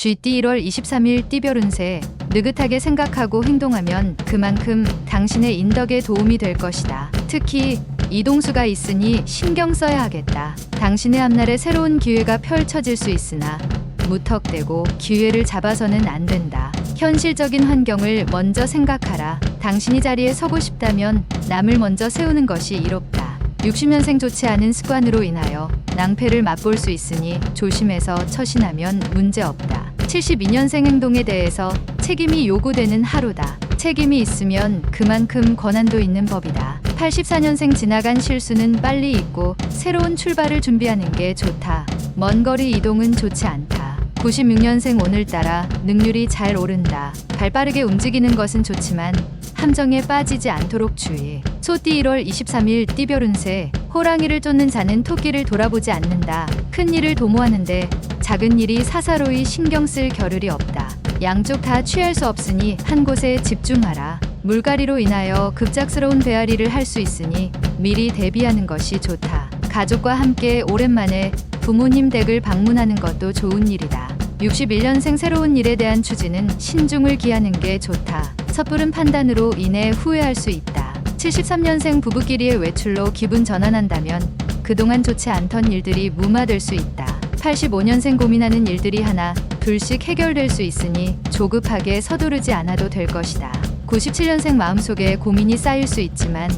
GT 1월 23일 띠별 운세. 느긋하게 생각하고 행동하면 그만큼 당신의 인덕에 도움이 될 것이다. 특히 이동수가 있으니 신경 써야 하겠다. 당신의 앞날에 새로운 기회가 펼쳐질 수 있으나 무턱대고 기회를 잡아서는 안 된다. 현실적인 환경을 먼저 생각하라. 당신이 자리에 서고 싶다면 남을 먼저 세우는 것이 이롭다. 60년생 좋지 않은 습관으로 인하여 낭패를 맛볼 수 있으니 조심해서 처신하면 문제없다. 72년생 행동에 대해서 책임이 요구되는 하루다. 책임이 있으면 그만큼 권한도 있는 법이다. 84년생 지나간 실수는 빨리 잊고 새로운 출발을 준비하는 게 좋다. 먼 거리 이동은 좋지 않다. 96년생 오늘따라 능률이 잘 오른다. 발빠르게 움직이는 것은 좋지만 함정에 빠지지 않도록 주의. 소띠 1월 23일 띠별 운세. 호랑이를 쫓는 자는 토끼를 돌아보지 않는다. 큰 일을 도모하는데 작은 일이 사사로이 신경 쓸 겨를이 없다. 양쪽 다 취할 수 없으니 한 곳에 집중하라. 물갈이로 인하여 급작스러운 배앓이를 할 수 있으니 미리 대비하는 것이 좋다. 가족과 함께 오랜만에 부모님 댁을 방문하는 것도 좋은 일이다. 61년생 새로운 일에 대한 추진은 신중을 기하는 게 좋다. 섣부른 판단으로 인해 후회할 수 있다. 73년생 부부끼리의 외출로 기분 전환한다면 그동안 좋지 않던 일들이 무마될 수 있다. 85년생 고민하는 일들이 하나 둘씩 해결될 수 있으니 조급하게 서두르지 않아도 될 것이다. 97년생 마음속에 고민이 쌓일 수 있지만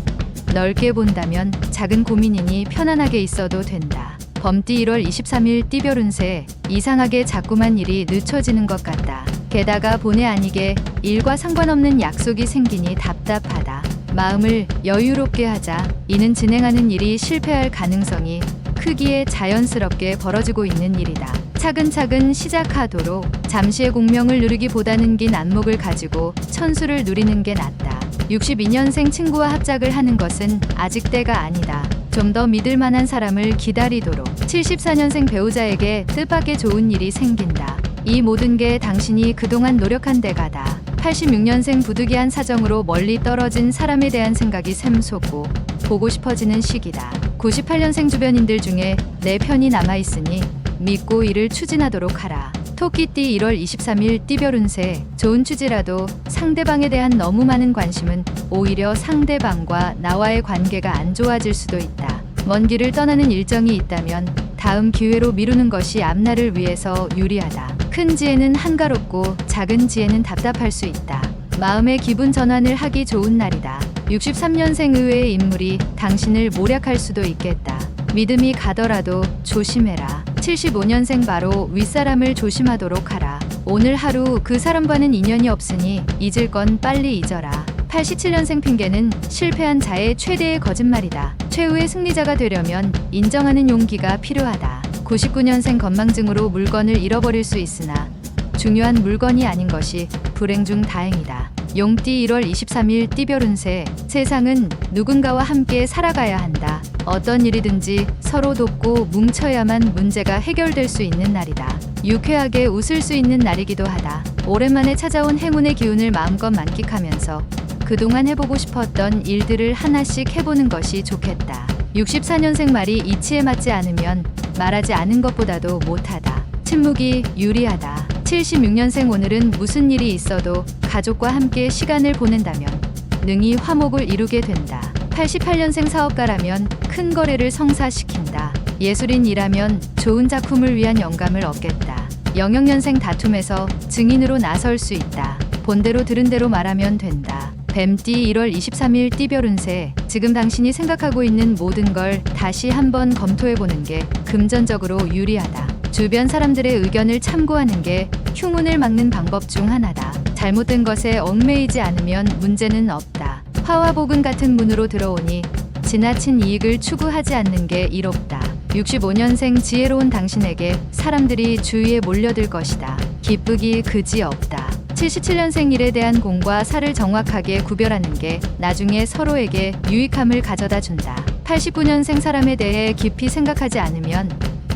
넓게 본다면 작은 고민이니 편안하게 있어도 된다. 범띠 1월 23일 띠별 운세. 이상하게 자꾸만 일이 늦춰지는 것 같다. 게다가 본의 아니게 일과 상관없는 약속이 생기니 답답하다. 마음을 여유롭게 하자. 이는 진행하는 일이 실패할 가능성이 크기에 자연스럽게 벌어지고 있는 일이다. 차근차근 시작하도록. 잠시의 공명을 누리기보다는 긴 안목을 가지고 천수를 누리는 게 낫다. 62년생 친구와 합작을 하는 것은 아직 때가 아니다. 좀 더 믿을 만한 사람을 기다리도록. 74년생 배우자에게 뜻밖의 좋은 일이 생긴다. 이 모든 게 당신이 그동안 노력한 대가다. 86년생 부득이한 사정으로 멀리 떨어진 사람에 대한 생각이 샘솟고 보고 싶어지는 시기다. 98년생 주변인들 중에 내 편이 남아있으니 믿고 일을 추진하도록 하라. 토끼띠 1월 23일 띠별 운세. 좋은 취지라도 상대방에 대한 너무 많은 관심은 오히려 상대방과 나와의 관계가 안 좋아질 수도 있다. 먼 길을 떠나는 일정이 있다면 다음 기회로 미루는 것이 앞날을 위해서 유리하다. 큰 지혜는 한가롭고 작은 지혜는 답답할 수 있다. 마음의 기분 전환을 하기 좋은 날이다. 63년생 의외의 인물이 당신을 모략할 수도 있겠다. 믿음이 가더라도 조심해라. 75년생 바로 윗사람을 조심하도록 하라. 오늘 하루 그 사람과는 인연이 없으니 잊을 건 빨리 잊어라. 87년생 핑계는 실패한 자의 최대의 거짓말이다. 최후의 승리자가 되려면 인정하는 용기가 필요하다. 99년생 건망증으로 물건을 잃어버릴 수 있으나 중요한 물건이 아닌 것이 불행 중 다행이다. 용띠 1월 23일 띠별 운세. 세상은 누군가와 함께 살아가야 한다. 어떤 일이든지 서로 돕고 뭉쳐야만 문제가 해결될 수 있는 날이다. 유쾌하게 웃을 수 있는 날이기도 하다. 오랜만에 찾아온 행운의 기운을 마음껏 만끽하면서 그동안 해보고 싶었던 일들을 하나씩 해보는 것이 좋겠다. 64년생 말이 이치에 맞지 않으면 말하지 않은 것보다도 못하다. 침묵이 유리하다. 76년생 오늘은 무슨 일이 있어도 가족과 함께 시간을 보낸다면 능히 화목을 이루게 된다. 88년생 사업가라면 큰 거래를 성사시킨다. 예술인이라면 좋은 작품을 위한 영감을 얻겠다. 영역년생 다툼에서 증인으로 나설 수 있다. 본대로 들은 대로 말하면 된다. 뱀띠 1월 23일 띠별 운세. 지금 당신이 생각하고 있는 모든 걸 다시 한번 검토해보는 게 금전적으로 유리하다. 주변 사람들의 의견을 참고하는 게 흉운을 막는 방법 중 하나다. 잘못된 것에 얽매이지 않으면 문제는 없다. 화와 복은 같은 문으로 들어오니 지나친 이익을 추구하지 않는 게 이롭다. 65년생 지혜로운 당신에게 사람들이 주위에 몰려들 것이다. 기쁘기 그지없다. 77년생 일에 대한 공과 사를 정확하게 구별하는 게 나중에 서로에게 유익함을 가져다 준다. 89년생 사람에 대해 깊이 생각하지 않으면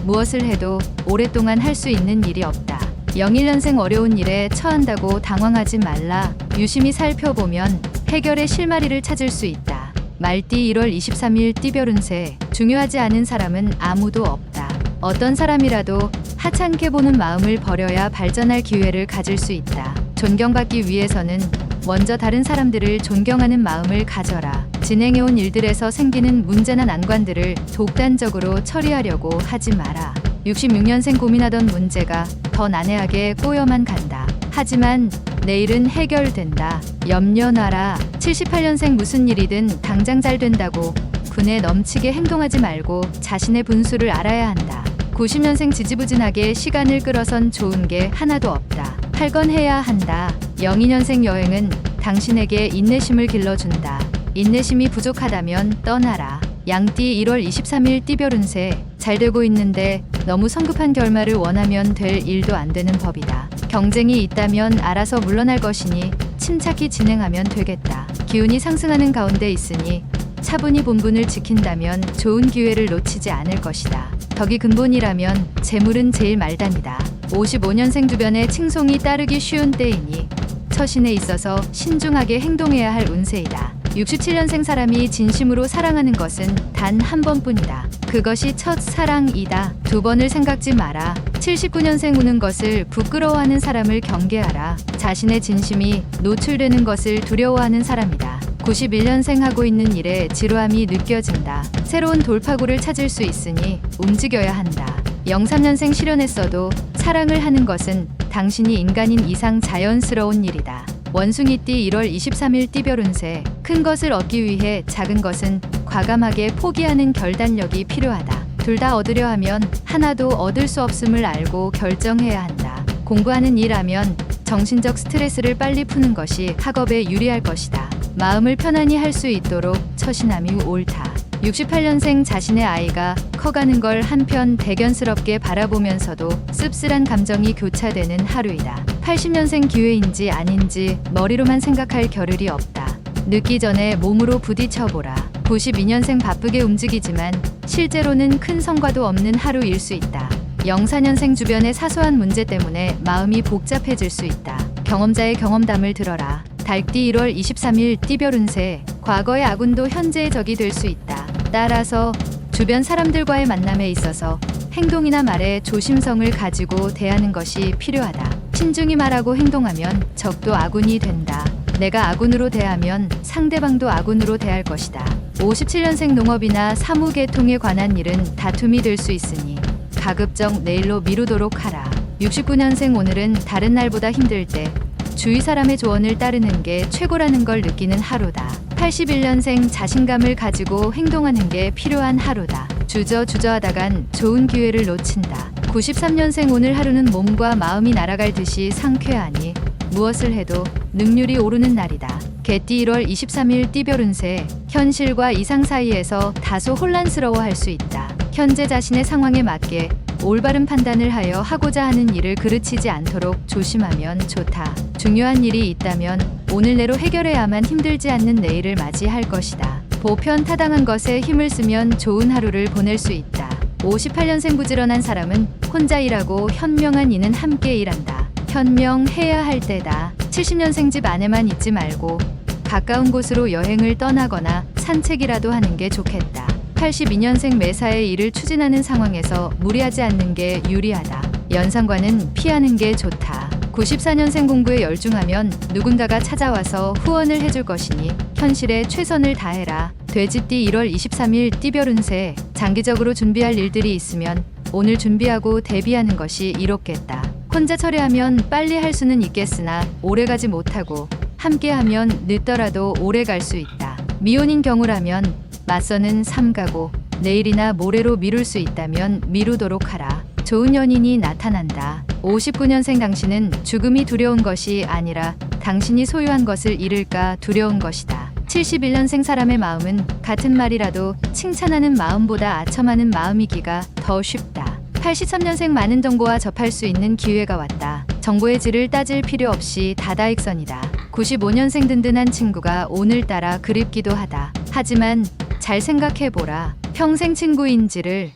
무엇을 해도 오랫동안 할 수 있는 일이 없다. 01년생 어려운 일에 처한다고 당황하지 말라. 유심히 살펴보면 해결의 실마리를 찾을 수 있다. 말띠 1월 23일 띠별 운세. 중요하지 않은 사람은 아무도 없다. 어떤 사람이라도 하찮게 보는 마음을 버려야 발전할 기회를 가질 수 있다. 존경받기 위해서는 먼저 다른 사람들을 존경하는 마음을 가져라. 진행해온 일들에서 생기는 문제나 난관들을 독단적으로 처리하려고 하지 마라. 66년생 고민하던 문제가 더 난해하게 꼬여만 간다. 하지만 내일은 해결된다. 염려 놔라. 78년생 무슨 일이든 당장 잘 된다고 분에 넘치게 행동하지 말고 자신의 분수를 알아야 한다. 90년생 지지부진하게 시간을 끌어선 좋은 게 하나도 없다. 할 건 해야 한다. 02년생 여행은 당신에게 인내심을 길러준다. 인내심이 부족하다면 떠나라. 양띠 1월 23일 띠별 운세. 잘 되고 있는데 너무 성급한 결말을 원하면 될 일도 안 되는 법이다. 경쟁이 있다면 알아서 물러날 것이니 침착히 진행하면 되겠다. 기운이 상승하는 가운데 있으니 차분히 본분을 지킨다면 좋은 기회를 놓치지 않을 것이다. 덕이 근본이라면 재물은 제일 말단이다. 55년생 주변에 칭송이 따르기 쉬운 때이니 처신에 있어서 신중하게 행동해야 할 운세이다. 67년생 사람이 진심으로 사랑하는 것은 단 한 번뿐이다. 그것이 첫 사랑이다. 두 번을 생각지 마라. 79년생 우는 것을 부끄러워하는 사람을 경계하라. 자신의 진심이 노출되는 것을 두려워하는 사람이다. 91년생 하고 있는 일에 지루함이 느껴진다. 새로운 돌파구를 찾을 수 있으니 움직여야 한다. 03년생 실현했어도 사랑을 하는 것은 당신이 인간인 이상 자연스러운 일이다. 원숭이띠 1월 23일 띠별 운세. 큰 것을 얻기 위해 작은 것은 과감하게 포기하는 결단력이 필요하다. 둘 다 얻으려 하면 하나도 얻을 수 없음을 알고 결정해야 한다. 공부하는 일하면 정신적 스트레스를 빨리 푸는 것이 학업에 유리할 것이다. 마음을 편안히 할 수 있도록 처신함이 옳다. 68년생 자신의 아이가 커가는 걸 한편 대견스럽게 바라보면서도 씁쓸한 감정이 교차되는 하루이다. 80년생 기회인지 아닌지 머리로만 생각할 겨를이 없다. 늦기 전에 몸으로 부딪혀보라. 92년생 바쁘게 움직이지만 실제로는 큰 성과도 없는 하루일 수 있다. 04년생 주변의 사소한 문제 때문에 마음이 복잡해질 수 있다. 경험자의 경험담을 들어라. 달띠 1월 23일 띠별 운세. 과거의 아군도 현재의 적이 될 수 있다. 따라서 주변 사람들과의 만남에 있어서 행동이나 말에 조심성을 가지고 대하는 것이 필요하다. 신중히 말하고 행동하면 적도 아군이 된다. 내가 아군으로 대하면 상대방도 아군으로 대할 것이다. 57년생 농업이나 사무계통에 관한 일은 다툼이 될 수 있으니 가급적 내일로 미루도록 하라. 69년생 오늘은 다른 날보다 힘들 때 주위 사람의 조언을 따르는 게 최고라는 걸 느끼는 하루다. 81년생 자신감을 가지고 행동하는 게 필요한 하루다. 주저하다간 좋은 기회를 놓친다. 93년생 오늘 하루는 몸과 마음이 날아갈 듯이 상쾌하니 무엇을 해도 능률이 오르는 날이다. 개띠 1월 23일 띠별 운세. 현실과 이상 사이에서 다소 혼란스러워할 수 있다. 현재 자신의 상황에 맞게 올바른 판단을 하여 하고자 하는 일을 그르치지 않도록 조심하면 좋다. 중요한 일이 있다면 오늘 내로 해결해야만 힘들지 않는 내일을 맞이할 것이다. 보편 타당한 것에 힘을 쓰면 좋은 하루를 보낼 수 있다. 58년생 부지런한 사람은 혼자 일하고 현명한 이는 함께 일한다. 현명해야 할 때다. 70년생 집 안에만 있지 말고 가까운 곳으로 여행을 떠나거나 산책이라도 하는 게 좋겠다. 82년생 매사에 일을 추진하는 상황에서 무리하지 않는 게 유리하다. 연상과는 피하는 게 좋다. 94년생 공부에 열중하면 누군가가 찾아와서 후원을 해줄 것이니 현실에 최선을 다해라. 돼지띠 1월 23일 띠별 운세. 장기적으로 준비할 일들이 있으면 오늘 준비하고 대비하는 것이 이롭겠다. 혼자 처리하면 빨리 할 수는 있겠으나 오래가지 못하고 함께하면 늦더라도 오래갈 수 있다. 미혼인 경우라면 맞서는 삼가고 내일이나 모레로 미룰 수 있다면 미루도록 하라. 좋은 연인이 나타난다. 59년생 당신은 죽음이 두려운 것이 아니라 당신이 소유한 것을 잃을까 두려운 것이다. 71년생 사람의 마음은 같은 말이라도 칭찬하는 마음보다 아첨하는 마음이기가 더 쉽다. 83년생 많은 정보와 접할 수 있는 기회가 왔다. 정보의 질을 따질 필요 없이 다다익선이다. 95년생 든든한 친구가 오늘따라 그립기도 하다. 하지만 잘 생각해보라. 평생 친구인지를